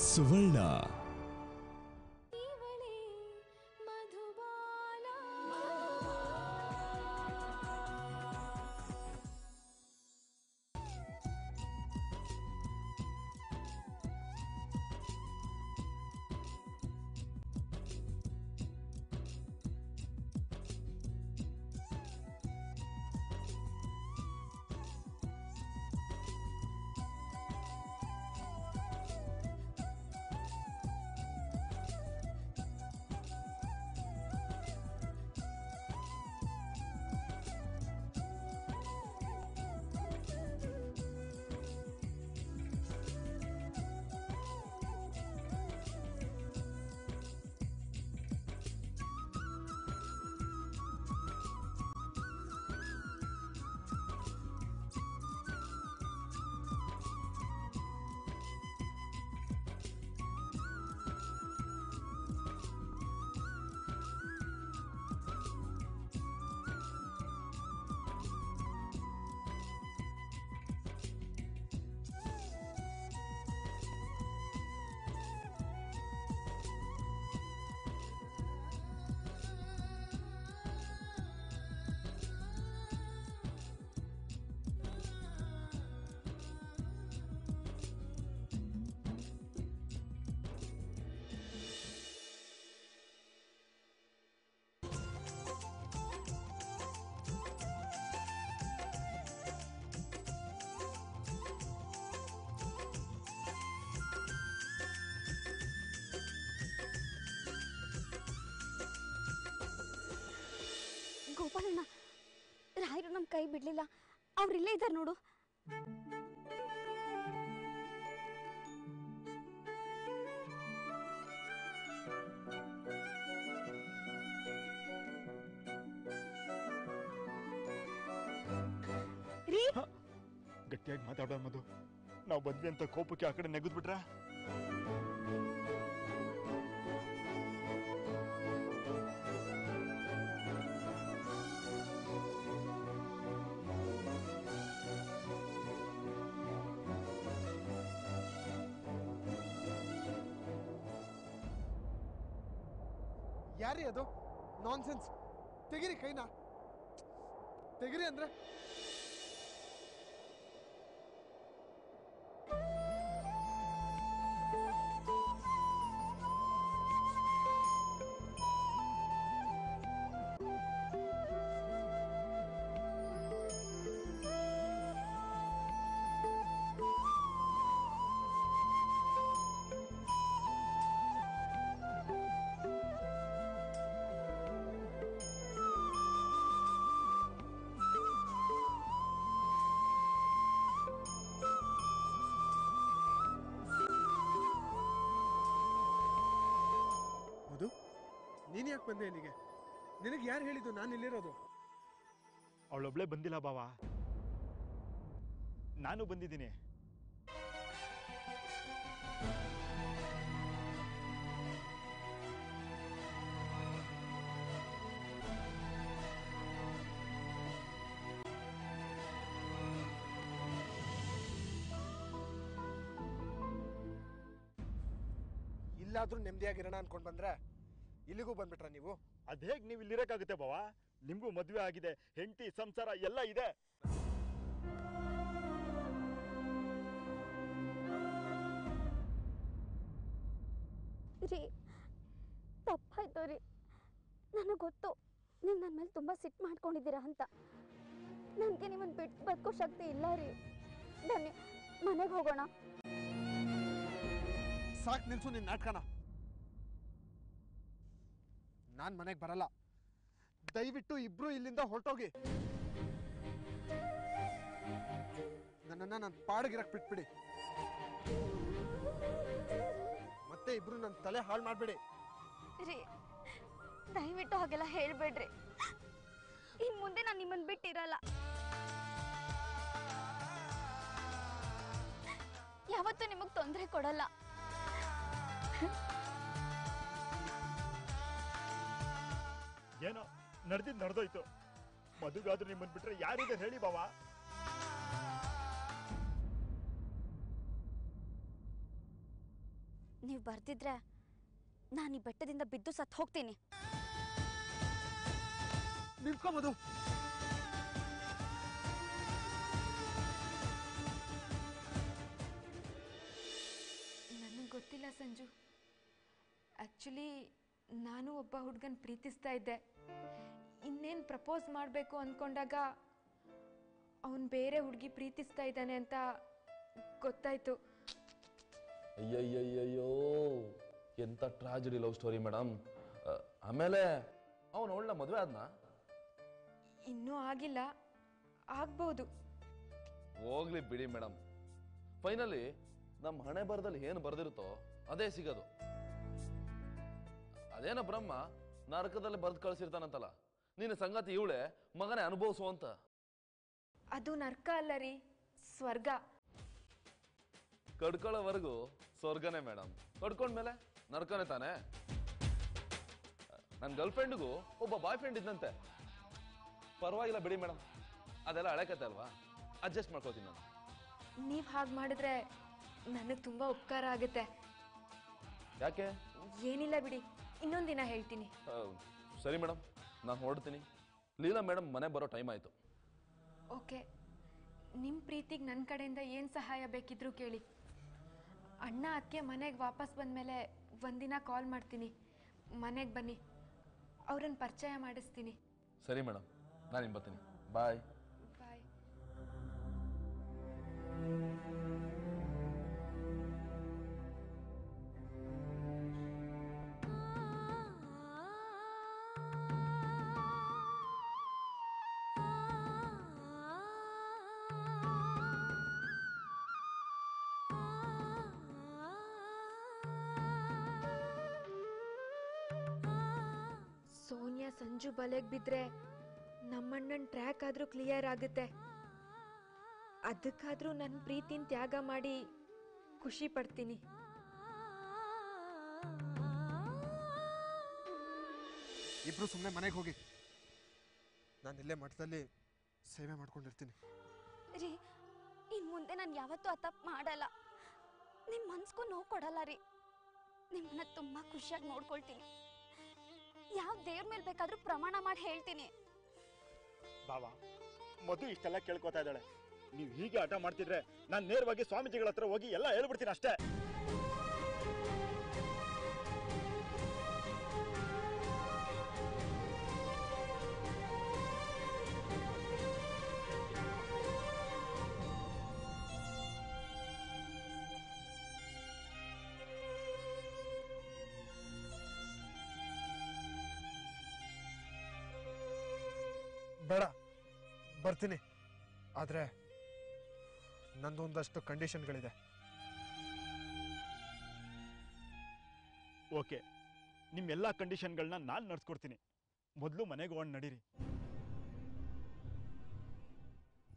ಸುವರ್ಣ. ಗೋಪಾಲಣ್ಣ, ರಾಯರು ನಮ್ಮ ಕೈ ಬಿಡ್ಲಿಲ್ಲ. ಅವ್ರಿಲ್ಲೇ ಇದ್ದಾರೆ ನೋಡು. ಗಟ್ಟಿಯಾಗಿ ಮಾತಾಡೋ ಮಧು. ನಾವು ಬಂದ್ವಿ ಅಂತ ಕೋಪಕ್ಕೆ ಆ ಕಡೆ ನೆಗೆದ್ಬಿಟ್ರ. ಯಾರಿ ಅದು ನಾನ್ಸೆನ್ಸ್? ತೆಗಿರಿ ಕೈನಾ, ತೆಗಿರಿ ಅಂದ್ರೆ. ನೀನ್ ಯಾಕೆ ಬಂದೆ ಇಲ್ಲಿಗೆ? ನಿನಗೆ ಯಾರು ಹೇಳಿದ್ದು ನಾನು ಇಲ್ಲಿರೋದು? ಅವಳೊಬ್ಳೆ ಬಂದಿಲ್ಲ ಬಾವ, ನಾನು ಬಂದಿದ್ದೀನಿ. ಇಲ್ಲಾದ್ರೂ ನೆಮ್ಮದಿಯಾಗಿರೋಣ ಅನ್ಕೊಂಡ್ ಬಂದ್ರೆ ಇಲ್ಲಿಗೂ ಬಂದ್ಬಿಟ್ರ ನೀವು? ಅದ್ ಹೇಗ್ ನೀವು ಇಲ್ಲಿರಕ್ಕಾಗುತ್ತೆ ಬಾವ? ನಿಮ್ಗೂ ಮದ್ವೆ ಆಗಿದೆ, ಹೆಂಡತಿ ಸಂಸಾರ ಎಲ್ಲ ಇದೆ. ರೀ, ತಪ್ಪಾಯ್ತು ರೀ. ನನಗೆ ಗೊತ್ತು ನೀವು ನನ್ನ ಮೇಲೆ ತುಂಬ ಸಿಟ್ಟು ಮಾಡ್ಕೊಂಡಿದ್ದೀರಾ ಅಂತ. ನನಗೆ ನಿಮ್ಮನ್ನು ಬಿಟ್ಟು ಬದುಕೋ ಶಕ್ತಿ ಇಲ್ಲ ರೀ. ಬನ್ನಿ ಮನೆಗೆ ಹೋಗೋಣ. ಸಾಕು, ನಿಲ್ಸು ನಿನ್ನ ನಾಟಕನ. ನಾನು ಮನೆಗೆ ಬರಲ್ಲ. ದಯವಿಟ್ಟು ಇಬ್ರು ಇಲ್ಲಿಂದ ಹೊರಟೋಗಿ. ನನ್ನನ್ನ ನನ್ನ ಪಾಡಿಗಿರಕ್ ಬಿಟ್ಬಿಡಿ. ಮತ್ತೆ ಇಬ್ರು ನನ್ನ ತಲೆ ಹಾಳು ಮಾಡ್ಬೇಡಿ ರೀ. ದಯವಿಟ್ಟು ಹಾಗೆಲ್ಲ ಹೇಳ್ಬೇಡ್ರಿ. ಇನ್ ಮುಂದೆ ನಾನು ನಿಮ್ಮನ್ನ ಬಿಟ್ಟಿರಲ್ಲ. ಯಾವತ್ತೂ ನಿಮಗ್ ತೊಂದರೆ ಕೊಡಲ್ಲ. ಏನೋ ನಡೆದಿದ್ದು ನಡೆದೋಯ್ತು. ಮದುಗಾದ್ರೂ ನಿಮ್ಮನ್ ಬಿಟ್ರೆ ಯಾರಿದೆ ಹೇಳಿ ಬಾವ? ನೀವು ಬರ್ದಿದ್ರೆ ನಾನು ಈ ಬೆಟ್ಟದಿಂದ ಬಿದ್ದು ಸತ್ತು ಹೋಗ್ತೀನಿ. ನಿಂತ್ಕೊಂಬೋದು. ನನಗೆ ಗೊತ್ತಿಲ್ಲ ಸಂಜು. ಆ್ಯಕ್ಚುಲಿ ನಾನು ಒಬ್ಬ ಹುಡುಗನ ಪ್ರೀತಿಸ್ತಾ ಇದ್ದೆ. ಇನ್ನೇನು ಪ್ರಪೋಸ್ ಮಾಡಬೇಕು ಅಂದ್ಕೊಂಡಾಗ ಅವನು ಬೇರೆ ಹುಡುಗಿ ಪ್ರೀತಿಸ್ತಾ ಇದ್ದಾನೆ ಅಂತ ಗೊತ್ತಾಯ್ತು. ಅಯ್ಯಯ್ಯಯ್ಯೋ, ಎಂಥ ಟ್ರಾಜಿಡಿ ಲವ್ ಸ್ಟೋರಿ ಮೇಡಮ್. ಆಮೇಲೆ ಅವನು ಅವಳನ್ನ ಮದುವೆ ಆದ್ನಾ? ಇನ್ನೂ ಆಗಿಲ್ಲ, ಆಗ್ಬೋದು. ಹೋಗ್ಲಿ ಬಿಡಿ ಮೇಡಮ್. ಫೈನಲಿ ನಮ್ಮ ಹಣೆ ಬರದಲ್ಲಿ ಏನು ಬರೆದಿರುತ್ತೋ ಅದೇ ಸಿಗೋದು. ಅದೇನ ಬ್ರಹ್ಮ ನರಕದಲ್ಲಿ ಬರೆದು ಕಳಿಸಿರ್ತಾನಂತಲ್ಲ, ನಿನ್ನ ಸಂಗತಿ ಇವಳೆ ಮಗನೇ ಅನುಭವಿಸು ಅಂತ. ಅದು ನರ್ಕ ಅಲ್ಲ ರೀ, ಸ್ವರ್ಗ. ಕಡ್ಕೊಳ್ಳೋವರೆಗೂ ಸ್ವರ್ಗನೇ ಮೇಡಮ್, ಕಡ್ಕೊಂಡ್ಮೇಲೆ ನರ್ಕನೇ ತಾನೆ. ನನ್ನ ಗರ್ಲ್ ಫ್ರೆಂಡ್ಗೂ ಒಬ್ಬ ಬಾಯ್ ಫ್ರೆಂಡ್ ಇದ್ದಂತೆ. ಪರವಾಗಿಲ್ಲ ಬಿಡಿ ಮೇಡಮ್, ಅದೆಲ್ಲ ಹಳೆ ಕತೆ ಅಲ್ವಾ, ಅಡ್ಜಸ್ಟ್ ಮಾಡ್ಕೋತೀನಿ ನಾನು. ನೀವು ಹಾಗೆ ಮಾಡಿದ್ರೆ ನನಗೆ ತುಂಬ ಉಪಕಾರ ಆಗುತ್ತೆ. ಯಾಕೆ? ಏನಿಲ್ಲ ಬಿಡಿ, ಇನ್ನೊಂದು ದಿನ ಹೇಳ್ತೀನಿ. ಸರಿ ಮೇಡಮ್, ನಾನು ಹೊರಡ್ತೀನಿ. ಲೀಲಾ ಮೇಡಮ್ ಮನೆ ಬರೋ ಟೈಮ್ ಆಯಿತು. ಓಕೆ, ನಿಮ್ಮ ಪ್ರೀತಿಗೆ ನನ್ನ ಕಡೆಯಿಂದ ಏನು ಸಹಾಯ ಬೇಕಿದ್ರೂ ಕೇಳಿ. ಅಣ್ಣ ಅದಕ್ಕೆ ಮನೆಗೆ ವಾಪಸ್ ಬಂದಮೇಲೆ ಒಂದಿನ ಕಾಲ್ ಮಾಡ್ತೀನಿ. ಮನೆಗೆ ಬನ್ನಿ, ಅವ್ರನ್ನ ಪರಿಚಯ ಮಾಡಿಸ್ತೀನಿ. ಸರಿ ಮೇಡಮ್, ನಾನು ಇನ್ನು ಬರ್ತೀನಿ. ಬಾಯ್. ಬಾಯ್. ಸೋನಿಯಾ ಸಂಜು ಬಲೆಗೆ ಬಿದ್ದರೆ ನಮ್ಮಣ್ಣನ ಟ್ರ್ಯಾಕ್ ಆದರೂ ಕ್ಲಿಯರ್ ಆಗುತ್ತೆ. ಅದಕ್ಕಾದರೂ ನನ್ನ ಪ್ರೀತಿನ ತ್ಯಾಗ ಮಾಡಿ ಖುಷಿ ಪಡ್ತೀನಿ. ಇಬ್ರು ಸುಮ್ಮನೆ ಮನೆಗೆ ಹೋಗಿ, ನಾನು ಇಲ್ಲೇ ಮಠದಲ್ಲಿ ಸೇವೆ ಮಾಡ್ಕೊಂಡಿರ್ತೀನಿ. ರೀ, ಇನ್ನು ಮುಂದೆ ನಾನು ಯಾವತ್ತೂ ಆ ತಪ್ಪು ಮಾಡಲ್ಲ. ನಿಮ್ಮ ಮನ್ಸ್ಗೂ ನೋವು ಕೊಡಲ್ಲ ರೀ. ನಿಮ್ಮನ್ನ ತುಂಬ ಖುಷಿಯಾಗಿ ನೋಡ್ಕೊಳ್ತೀನಿ. ಯಾವ ದೇವ್ರ ಮೇಲೆ ಬೇಕಾದರೂ ಪ್ರಮಾಣ ಮಾಡಿ ಹೇಳ್ತೀನಿ. ಬಾವಾ, ಮಧು ಇಷ್ಟೆಲ್ಲ ಕೇಳ್ಕೊತಾ ಇದ್ದಾಳೆ. ನೀವು ಹೀಗೆ ಆಟ ಮಾಡ್ತಿದ್ರೆ ನಾನು ನೇರವಾಗಿ ಸ್ವಾಮೀಜಿಗಳ ಹತ್ರ ಹೋಗಿ ಎಲ್ಲ ಹೇಳ್ಬಿಡ್ತೀನಿ ಅಷ್ಟೇ. ಬೇಡ, ಬರ್ತೀನಿ. ಆದರೆ ನಂದೊಂದಷ್ಟು ಕಂಡೀಷನ್ಗಳಿದೆ. ಓಕೆ, ನಿಮ್ಮೆಲ್ಲ ಕಂಡೀಷನ್ಗಳನ್ನ ನಾನು ನಡ್ಸ್ಕೊಡ್ತೀನಿ. ಮೊದಲು ಮನೆಗೆ ಹೋಗಿ ನಡೀರಿ.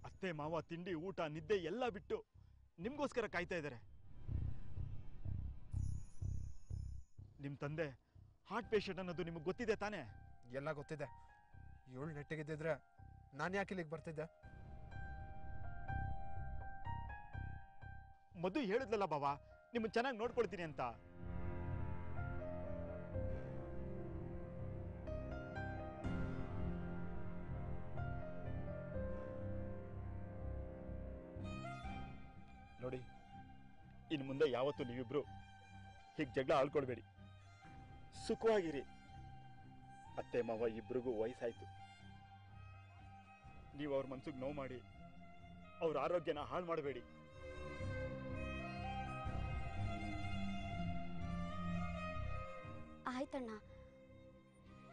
ಅತ್ತೆ ಮಾವ ತಿಂಡಿ ಊಟ ನಿದ್ದೆ ಎಲ್ಲ ಬಿಟ್ಟು ನಿಮ್ಗೋಸ್ಕರ ಕಾಯ್ತಾ ಇದ್ದಾರೆ. ನಿಮ್ಮ ತಂದೆ ಹಾರ್ಟ್ ಪೇಷಂಟ್ ಅನ್ನೋದು ನಿಮಗೆ ಗೊತ್ತಿದೆ ತಾನೇ? ಎಲ್ಲ ಗೊತ್ತಿದೆ. ಇವಳು ನೆಟ್ಟಿಗಿದ್ದಿದ್ರೆ ನಾನು ಯಾಕೆ ಇಲ್ಲಿಗೆ ಬರ್ತಿದ್ದೆ? ಮಧು ಹೇಳಿದ್ಲಲ್ಲ ಬಾವಾ, ನಿಮ್ಮನ್ನು ಚೆನ್ನಾಗಿ ನೋಡ್ಕೊಳ್ತೀನಿ ಅಂತ. ನೋಡಿ, ಇನ್ನು ಮುಂದೆ ಯಾವತ್ತೂ ನೀವಿಬ್ರು ಹೀಗೆ ಜಗಳ ಆಳ್ಕೊಳ್ಬೇಡಿ. ಸುಖವಾಗಿರಿ. ಅತ್ತೆ ಮಾವ ಇಬ್ರಿಗೂ ವಯಸ್ಸಾಯ್ತು. ನೀವು ಅವ್ರ ಮನ್ಸಿಗೆ ನೋವು ಮಾಡಿ ಅವ್ರ ಆರೋಗ್ಯನ ಹಾಳು ಮಾಡಬೇಡಿ. ಆಯ್ತಣ್ಣ,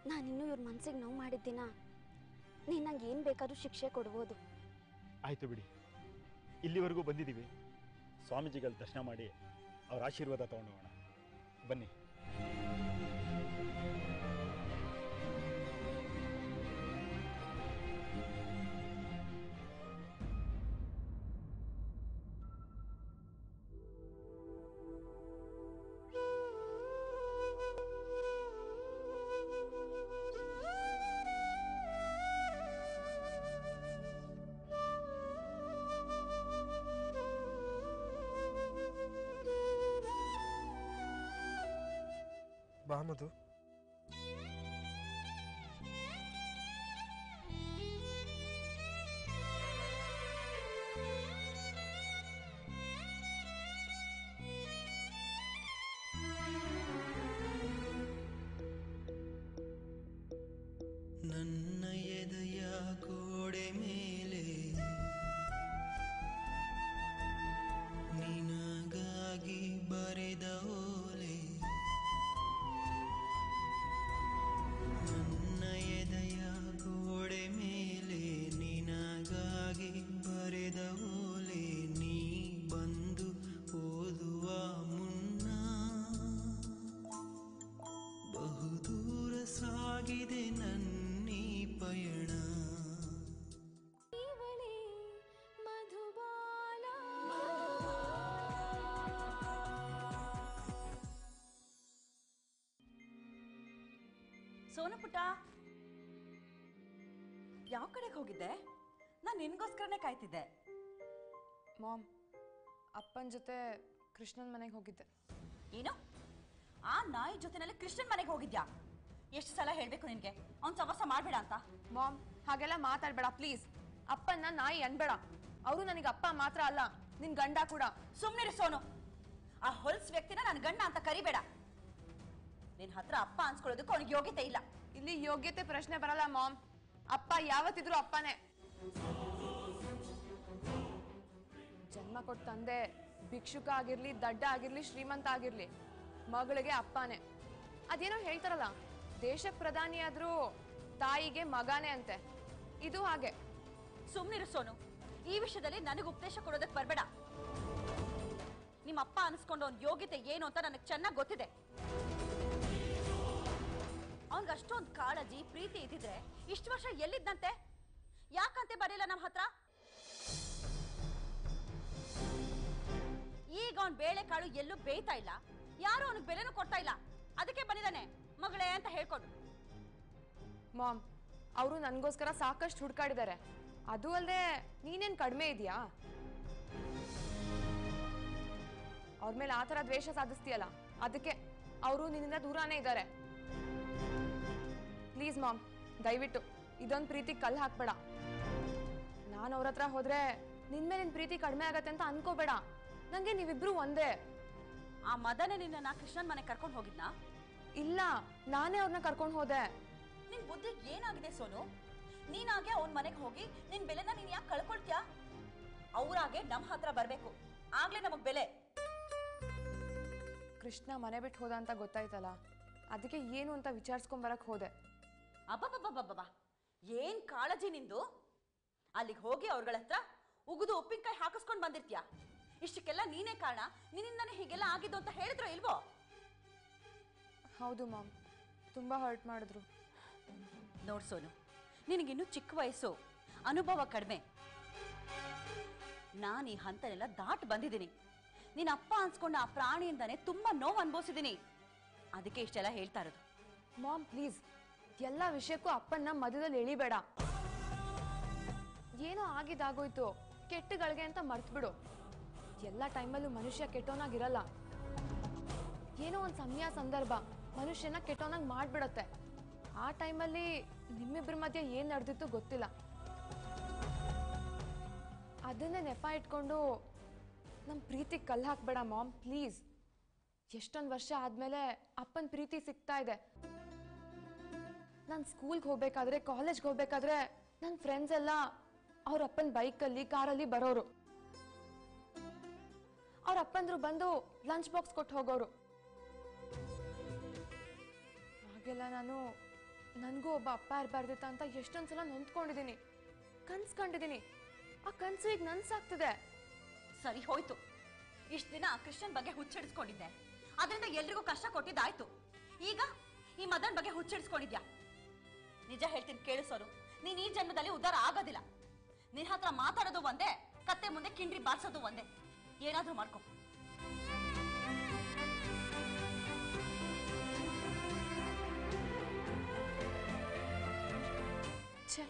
ನಾನಿನ್ನೂ ಇವ್ರ ಮನ್ಸಿಗೆ ನೋವು ಮಾಡಿದ್ದೀನ. ನೀನು ನಂಗೆ ಏನು ಬೇಕಾದ್ರೂ ಶಿಕ್ಷೆ ಕೊಡ್ಬೋದು. ಆಯ್ತು ಬಿಡಿ, ಇಲ್ಲಿವರೆಗೂ ಬಂದಿದ್ದೀವಿ. ಸ್ವಾಮೀಜಿಗಳ ದರ್ಶನ ಮಾಡಿ ಅವ್ರ ಆಶೀರ್ವಾದ ತಗೊಂಡು ಹೋಗೋಣ. ಬನ್ನಿ. ಮಧು? ನನ್ನ ಎದೆಯ ಗೋಡೆ ಮೇಲೆ ನಿನಗಾಗಿ ಬರೆದ ಓಲೆ, ನನ್ನ ಎದೆಯ ಗೋಡೆ ಮೇಲೆ ನಿನಗಾಗಿ ಬರೆದ ಓಲೆ, ನೀ ಬಂದು ಓದುವ ಮುನ್ನ ಬಹುದೂರ ಸಾಗಿದೆ ನನ್ನೀ ಪಯಣ. ಸೋನು ಪುಟ್ಟ, ಯಾವ ಕಡೆಗೆ ಹೋಗಿದ್ದೆ? ನಾನು ನಿನ್ಗೋಸ್ಕರನೇ ಕಾಯ್ತಿದ್ದೆ. ಮಾಮ್, ಅಪ್ಪನ ಜೊತೆ ಕೃಷ್ಣನ್ ಮನೆಗೆ ಹೋಗಿದ್ದೆ. ಏನು? ಆ ನಾಯಿ ಜೊತೆನಲ್ಲಿ ಕೃಷ್ಣನ್ ಮನೆಗೆ ಹೋಗಿದ್ಯಾ? ಎಷ್ಟು ಸಲ ಹೇಳ್ಬೇಕು ನಿನ್ಗೆ ಅವ್ನ್ ಸವಾಸ ಮಾಡ್ಬೇಡ ಅಂತ? ಮಾಮ್, ಹಾಗೆಲ್ಲ ಮಾತಾಡ್ಬೇಡ ಪ್ಲೀಸ್. ಅಪ್ಪನ್ನ ನಾಯಿ ಅನ್ಬೇಡ. ಅವರು ನನಗೆ ಅಪ್ಪ ಮಾತ್ರ ಅಲ್ಲ, ನಿನ್ ಗಂಡ ಕೂಡ. ಸುಮ್ನಿರು ಸೋನು. ಆ ಹೊಲ್ಸ್ ವ್ಯಕ್ತಿನ ನನ್ನ ಗಂಡ ಅಂತ ಕರಿಬೇಡ. ನಿನ್ ಹತ್ರ ಅಪ್ಪ ಅನ್ಸ್ಕೊಳ್ಳೋದಕ್ಕೆ ಅವನಿಗೆ ಯೋಗ್ಯತೆ ಇಲ್ಲ. ಇಲ್ಲಿ ಯೋಗ್ಯತೆ ಪ್ರಶ್ನೆ ಬರಲ್ಲ ಮಾಮ್. ಅಪ್ಪ ಯಾವತ್ತಿದ್ರು ಅಪ್ಪನೇ. ಜನ್ಮ ಕೊಟ್ಟ ತಂದೆ ಭಿಕ್ಷುಕ ಆಗಿರ್ಲಿ, ದಡ್ಡ ಆಗಿರ್ಲಿ, ಶ್ರೀಮಂತ ಆಗಿರ್ಲಿ, ಮಗಳಿಗೆ ಅಪ್ಪನೇ. ಅದೇನೋ ಹೇಳ್ತಾರಲ್ಲ, ದೇಶಕ್ಕೆ ಪ್ರಧಾನಿ ಆದ್ರೂ ತಾಯಿಗೆ ಮಗನೇ ಅಂತೆ. ಇದು ಹಾಗೆ. ಸುಮ್ನಿರು ಸೋನು. ಈ ವಿಷಯದಲ್ಲಿ ನನಗೆ ಉಪದೇಶ ಕೊಡೋದಕ್ಕೆ ಬರಬೇಡ. ನಿಮ್ಮ ಅಪ್ಪ ಅನ್ಸ್ಕೊಂಡು ಅವ್ನ ಯೋಗ್ಯತೆ ಏನು ಅಂತ ನನಗೆ ಚೆನ್ನಾಗಿ ಗೊತ್ತಿದೆ. ಅವನ್ಗೆ ಅಷ್ಟೊಂದು ಕಾಳಜಿ ಪ್ರೀತಿ ಇದ್ದಿದ್ರೆ ಇಷ್ಟು ವರ್ಷ ಎಲ್ಲಿದ್ದಂತೆ? ಯಾಕಂತೆ ಬರಲಿಲ್ಲ ನಮ್ಮ ಹತ್ರ? ಈಗ ಅವನ್ ಬೇಳೆ ಕಾಳು ಎಲ್ಲೂ ಬೇಯ್ತಾ ಇಲ್ಲ, ಯಾರು ಅವನಿಗೆ ಬೆಲೆನೂ ಕೊಡ್ತಾ ಇಲ್ಲ. ಅದಕ್ಕೆ ಬಂದಿದ್ದಾನೆ ಮಗಳೇ ಅಂತ ಹೇಳ್ಕೊಂಡು. ಮಾಮ್, ಅವರು ನನಗೋಸ್ಕರ ಸಾಕಷ್ಟು ಹುಡ್ಕಾಡಿದ್ದಾರೆ. ಅದು ಅಲ್ಲದೆ ನೀನೇನ್ ಕಡಿಮೆ ಇದೆಯಾ? ಅವ್ರ ಮೇಲೆ ಆ ಥರ ದ್ವೇಷ ಸಾಧಿಸ್ತೀಯಲ್ಲ, ಅದಕ್ಕೆ ಅವರು ನಿನ್ನಿಂದ ದೂರಾನೇ ಇದ್ದಾರೆ. ಪ್ಲೀಸ್ ಮಾಮ್, ದಯವಿಟ್ಟು ಇದೊಂದು ಪ್ರೀತಿ ಕಲ್ಲು ಹಾಕ್ಬೇಡ. ನಾನು ಅವ್ರ ಹತ್ರ ಹೋದ್ರೆ ನಿನ್ಮೇಲೆ ನಿನ್ ಪ್ರೀತಿ ಕಡಿಮೆ ಆಗತ್ತೆ ಅಂತ ಅನ್ಕೋಬೇಡ. ನಂಗೆ ನೀವಿಬ್ರು ಒಂದೇ. ಆ ಮದನೆ ನಿನ್ನ ಕೃಷ್ಣನ್ ಮನೆ ಕರ್ಕೊಂಡು ಹೋಗಿದ್ನಾ? ಇಲ್ಲ, ನಾನೇ ಅವ್ರನ್ನ ಕರ್ಕೊಂಡು ಹೋದೆ. ನಿನ್ ಬುದ್ಧಿ ಏನಾಗಿದೆ ಸೋನು? ನೀನಾಗೆ ಅವನ್ ಮನೆಗೆ ಹೋಗಿ ನಿನ್ ಬೆಲೆನ ನೀನ್ ಯಾಕೆ ಕಳ್ಕೊಳ್ತೀಯಾ? ಅವ್ರಾಗೆ ನಮ್ಮ ಹತ್ರ ಬರ್ಬೇಕು, ಆಗ್ಲೇ ನಮಗ್ ಬೆಲೆ. ಕೃಷ್ಣ ಮನೆ ಬಿಟ್ಟು ಹೋದ ಅಂತ ಗೊತ್ತಾಯ್ತಲ್ಲ, ಅದಕ್ಕೆ ಏನು ಅಂತ ವಿಚಾರಿಸ್ಕೊಂಡ್ ಬರಕ್ ಹೋದೆ. ಅಬ್ಬಬ್ಬಬ್ಬಬ್ಬ, ಏನ್ ಕಾಳಜಿ ನಿಂದು! ಅಲ್ಲಿಗೆ ಹೋಗಿ ಅವ್ರಗಳ ಹತ್ರ ಉಗಿದು ಉಪ್ಪಿನಕಾಯಿ ಹಾಕಿಸ್ಕೊಂಡ್ ಬಂದಿರ್ತೀಯ. ಇಷ್ಟಕ್ಕೆಲ್ಲ ನೀನೇ ಕಾರಣ, ನಿನ್ನಿಂದಾನೇ ಹೀಗೆಲ್ಲ ಆಗಿದ್ದು ಅಂತ ಹೇಳಿದ್ರು ಇಲ್ವೋ? ಹೌದು ಮಾಮ್, ತುಂಬಾ ಹರ್ಟ್ ಮಾಡಿದ್ರು. ನೋಡ್ ಸೋನು, ನಿನಗಿನ್ನೂ ಚಿಕ್ಕ ವಯಸ್ಸು, ಅನುಭವ ಕಡಿಮೆ. ನಾನು ಈ ಹಂತನೆಲ್ಲ ದಾಟ್ ಬಂದಿದ್ದೀನಿ. ನಿನ್ನ ಅಪ್ಪ ಅನ್ಸ್ಕೊಂಡ ಆ ಪ್ರಾಣಿಯಿಂದಾನೆ ತುಂಬಾ ನೋವು ಅನುಭವಿಸಿದ್ದೀನಿ. ಅದಕ್ಕೆ ಇಷ್ಟೆಲ್ಲ ಹೇಳ್ತಾ ಇರೋದು. ಮಾಮ್ ಪ್ಲೀಸ್, ಎಲ್ಲ ವಿಷಯಕ್ಕೂ ಅಪ್ಪನ್ನ ಮಧ್ಯದಲ್ಲಿ ಎಳಿಬೇಡ. ಏನೋ ಆಗಿದ್ದಾಗೋಯ್ತು, ಕೆಟ್ಟಗಳಿಗೆ ಅಂತ ಮರ್ತ್ಬಿಡು. ಎಲ್ಲ ಟೈಮಲ್ಲೂ ಮನುಷ್ಯ ಕೆಟ್ಟೋನಾಗಿರಲ್ಲ. ಏನೋ ಒಂದು ಸಮಯ ಸಂದರ್ಭ ಮನುಷ್ಯನ ಕೆಟ್ಟೋನಾಗಿ ಮಾಡ್ಬಿಡತ್ತೆ. ಆ ಟೈಮಲ್ಲಿ ನಿಮ್ಮಿಬ್ಬರ ಮಧ್ಯೆ ಏನು ನಡೆದಿತ್ತು ಗೊತ್ತಿಲ್ಲ. ಅದನ್ನೇ ನೆಪ ಇಟ್ಕೊಂಡು ನಮ್ಮ ಪ್ರೀತಿಗೆ ಕಲ್ಲು ಹಾಕ್ಬೇಡ ಮಾಮ್ ಪ್ಲೀಸ್. ಎಷ್ಟೊಂದು ವರ್ಷ ಆದಮೇಲೆ ಅಪ್ಪನ ಪ್ರೀತಿ ಸಿಗ್ತಾ ಇದೆ. ನಾನು ಸ್ಕೂಲ್ಗೆ ಹೋಗ್ಬೇಕಾದ್ರೆ, ಕಾಲೇಜ್ಗೆ ಹೋಗ್ಬೇಕಾದ್ರೆ ನನ್ನ ಫ್ರೆಂಡ್ಸ್ ಎಲ್ಲ ಅವ್ರ ಅಪ್ಪನ ಬೈಕಲ್ಲಿ, ಕಾರಲ್ಲಿ ಬರೋರು. ಅವ್ರ ಅಪ್ಪಂದ್ರು ಬಂದು ಲಂಚ್ ಬಾಕ್ಸ್ ಕೊಟ್ಟು ಹೋಗೋರು. ಹಾಗೆಲ್ಲ ನನಗೂ ಒಬ್ಬ ಅಪ್ಪ ಇರಬಾರ್ದಿತ್ತ ಅಂತ ಎಷ್ಟೊಂದು ಸಲ ನೊಂದ್ಕೊಂಡಿದ್ದೀನಿ, ಕನ್ಸ್ಕೊಂಡಿದ್ದೀನಿ. ಆ ಕನಸು ಈಗ ನನ್ಸಾಗ್ತಿದೆ. ಸರಿ ಹೋಯ್ತು. ಇಷ್ಟು ದಿನ ಆ ಕೃಷ್ಣನ್ ಬಗ್ಗೆ ಹುಚ್ಚಿಡಿಸ್ಕೊಂಡಿದ್ದೆ, ಅದರಿಂದ ಎಲ್ರಿಗೂ ಕಷ್ಟ ಕೊಟ್ಟಿದ್ದಾಯ್ತು. ಈಗ ಈ ಮದನ್ ಬಗ್ಗೆ ಹುಚ್ಚಿಡಿಸ್ಕೊಂಡಿದ್ಯಾ? ನಿಜ ಹೇಳ್ತೀನಿ ಕೇಳಿಸೋರು, ನೀನ್ ಈ ಜನ್ಮದಲ್ಲಿ ಉದ್ಧಾರ ಆಗೋದಿಲ್ಲ. ನಿನ್ ಹತ್ರ ಮಾತಾಡೋದು ಒಂದೇ, ಕತ್ತೆ ಮುಂದೆ ಕಿಂಡ್ರಿ ಬಾರ್ಸೋದು ಒಂದೇ. ಏನಾದ್ರೂ ಮಾಡ್ಕೊ. ಛೇ,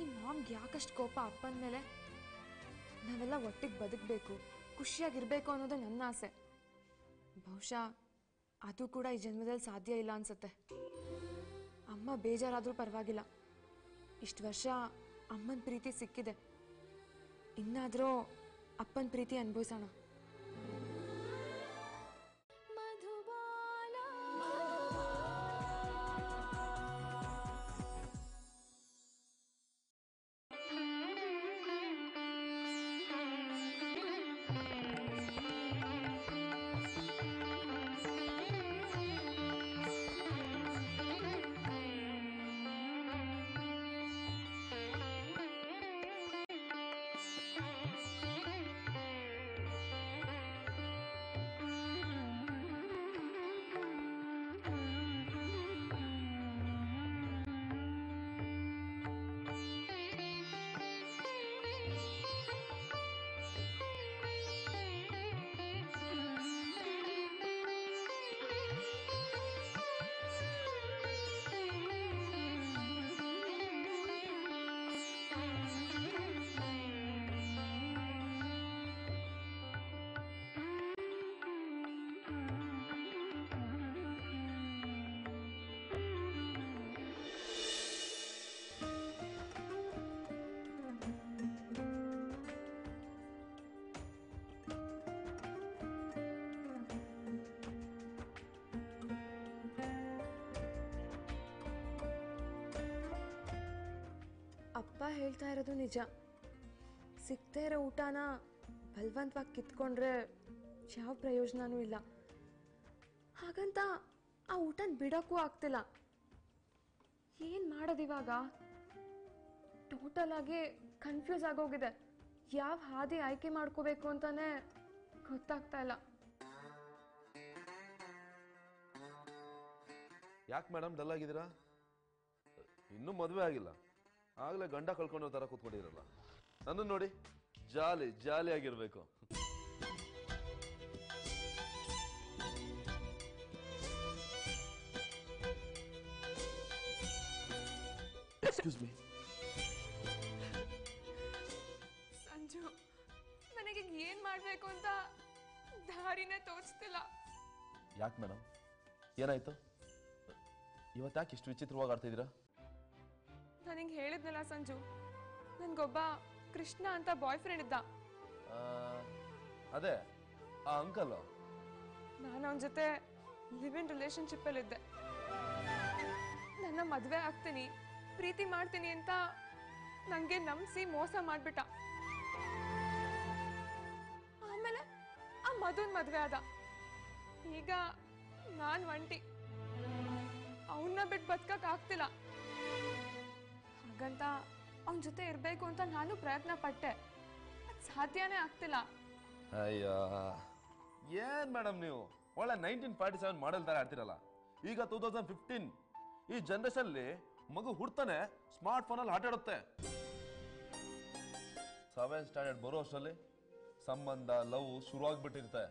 ಈ ಮಾಮ್ಗೆ ಯಾಕಷ್ಟು ಕೋಪ ಅಪ್ಪನ ಮೇಲೆ? ನಾವೆಲ್ಲ ಒಟ್ಟಿಗೆ ಬದುಕಬೇಕು, ಖುಷಿಯಾಗಿರ್ಬೇಕು ಅನ್ನೋದು ನನ್ನ ಆಸೆ. ಬಹುಶಃ ಅದು ಕೂಡ ಈ ಜನ್ಮದಲ್ಲಿ ಸಾಧ್ಯ ಇಲ್ಲ ಅನ್ಸುತ್ತೆ. ಅಮ್ಮ ಬೇಜಾರಾದರೂ ಪರವಾಗಿಲ್ಲ, ಇಷ್ಟು ವರ್ಷ ಅಮ್ಮನ ಪ್ರೀತಿ ಸಿಕ್ಕಿದೆ, ಇನ್ನಾದರೂ ಅಪ್ಪನ ಪ್ರೀತಿ ಅನುಭವಿಸೋಣ. ಅಪ್ಪ ಹೇಳ್ತಾ ಇರೋದು ನಿಜ. ಸಿಗ್ತಾ ಇರೋ ಊಟನ ಬಲವಂತವಾಗಿ ಕಿತ್ಕೊಂಡ್ರೆ ಯಾವ ಪ್ರಯೋಜನನೂ ಇಲ್ಲ. ಹಾಗಂತ ಆ ಊಟನ ಬಿಡೋಕ್ಕೂ ಆಗ್ತಿಲ್ಲ. ಏನು ಮಾಡೋದಿವಾಗ? ಟೋಟಲ್ ಆಗಿ ಕನ್ಫ್ಯೂಸ್ ಆಗೋಗಿದೆ. ಯಾವ ಹಾದಿ ಆಯ್ಕೆ ಮಾಡ್ಕೋಬೇಕು ಅಂತಾನೆ ಗೊತ್ತಾಗ್ತಾ ಇಲ್ಲ. ಯಾಕೆ ಮೇಡಮ್ ಡಲ್ ಆಗಿದ್ದೀರಾ? ಇನ್ನೂ ಮದುವೆ ಆಗಿಲ್ಲ, ಆಗಲೇ ಗಂಡ ಕಳ್ಕೊಂಡೋ ಥರ ಕೂತ್ಕೊಂಡಿರಲ್ಲ. ನನ್ನ ನೋಡಿ, ಜಾಲಿ ಜಾಲಿ ಆಗಿರ್ಬೇಕು. Excuse me. ಸಂಜು, ನನಗೆ ಏನು ಮಾಡಬೇಕು ಅಂತ ದಾರಿನೇ ತೋಚ್ತಿಲ್ಲ. ಯಾಕೆ ಮೇಡಮ್, ಏನಾಯ್ತು? ಇವತ್ತು ಯಾಕೆ ಇಷ್ಟು ವಿಚಿತ್ರವಾಗಿ ಆಡ್ತಿದ್ದೀರಾ? ನನಗೆ ಹೇಳಿದ್ನಲ್ಲ ಸಂಜು, ನನಗೊಬ್ಬ ಕೃಷ್ಣ ಅಂತ ಬಾಯ್ ಫ್ರೆಂಡ್ ಇದ್ದ. ಅದೇ ಆ ಅಂಕಲ್. ನಾನು ಅವನ ಜೊತೆ ಲಿವ್ ಇನ್ ರಿಲೇಶನ್ಶಿಪ್ಪಲ್ಲಿದ್ದೆ. ನನ್ನ ಮದುವೆ ಆಗ್ತೀನಿ, ಪ್ರೀತಿ ಮಾಡ್ತೀನಿ ಅಂತ ನನಗೆ ನಂಬಿಸಿ ಮೋಸ ಮಾಡಿಬಿಟ್ಟ. ಆಮೇಲೆ ಆ ಮದುವೆ ಮದುವೆ ಆದ. ಈಗ ನಾನು ಒಂಟಿ, ಅವನ್ನ ಬಿಟ್ಟು ಬದುಕಕ್ಕೆ ಆಗ್ತಿಲ್ಲ. ಹಾಗಂತ ಅವನ ಜೊತೆ ಇರಬೇಕು ಅಂತ ನಾನು ಪ್ರಯತ್ನ ಪಟ್ಟೆ, ಅದು ಸಾಧ್ಯನೇ ಆಗ್ತಿಲ್ಲ. ಅಯ್ಯ, ಏನ್ ಮೇಡಮ್ ನೀವು ಒಳ್ಳೆ 1947 ಮಾಡೆಲ್ ತರ ಆಡ್ತಿರಲ್ಲ. ಈಗ 2015 ಈ ಜನರೇಷನ್ಲಿ ಮಗು ಹುಡ್ತಾನೆ ಸ್ಮಾರ್ಟ್ ಫೋನಲ್ಲಿ ಆಟ ಆಡುತ್ತೆ. 7th ಸ್ಟ್ಯಾಂಡರ್ಡ್ ಬರೋ ಅಷ್ಟರಲ್ಲಿ ಸಂಬಂಧ ಲವ್ ಶುರುವಾಗ್ಬಿಟ್ಟಿರುತ್ತೆ.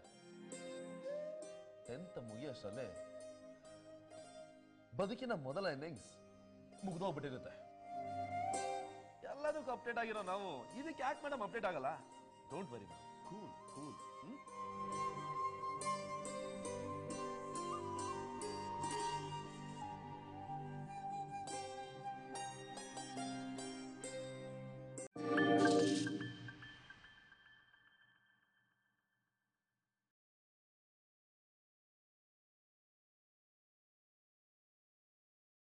10th ಮುಗಿಯೋಷ್ಟರಲ್ಲಿ ಬದುಕಿನ ಮೊದಲ ಇನ್ನಿಂಗ್ಸ್ ಮುಗ್ದೋಗ್ಬಿಟ್ಟಿರುತ್ತೆ. ಎಲ್ಲದಕ್ಕೂ ಅಪ್ಡೇಟ್ ಆಗಿರೋ ನಾವು ಇದಕ್ಕೆ ಯಾಕೆ ಮೇಡಮ್ ಅಪ್ಡೇಟ್ ಆಗಲ್ಲ? Don't worry ma'am, cool.